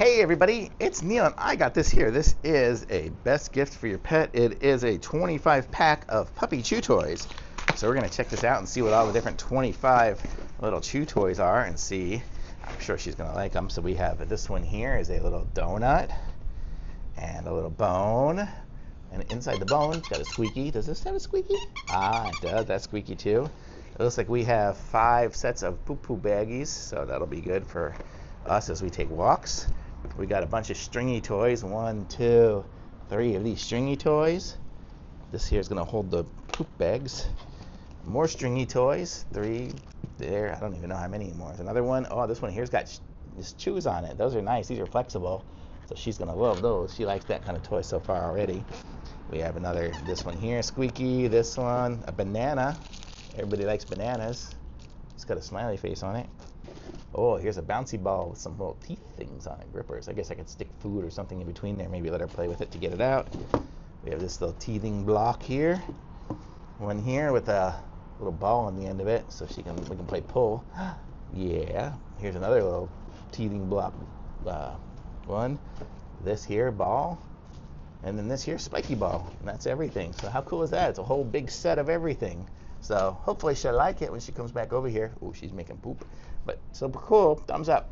Hey everybody, it's Neil and I got this here. This is a best gift for your pet. It is a 25 pack of puppy chew toys. So we're going to check this out and see what all the different 25 little chew toys are and see. I'm sure she's going to like them. So we have this one here is a little donut and a little bone. And inside the bone, it's got a Squeaky. Does this have a Squeaky? Ah, it does. That's Squeaky too. It looks like we have 5 sets of poo-poo baggies, so that'll be good for us as we take walks. We got a bunch of stringy toys. 1, 2, 3 of these stringy toys. This here is going to hold the poop bags. More stringy toys. 3 there. I don't even know how many more. There's another one. Oh, this one here's got just chews on it. Those are nice. These are flexible, so she's going to love those. She likes that kind of toy so far already. We have this one here, Squeaky. This one, a banana. Everybody likes bananas. It's got a smiley face on it. Oh, here's a bouncy ball with some little teeth things on it, grippers. I guess I could stick food or something in between there, maybe let her play with it to get it out. We have this little teething block here. One here with a little ball on the end of it, so we can play pull. Yeah, here's another little teething block one. This here, ball. And then this here, spiky ball. And that's everything. So how cool is that? It's a whole big set of everything. So hopefully she'll like it when she comes back over here. Oh, she's making poop. But super cool. Thumbs up.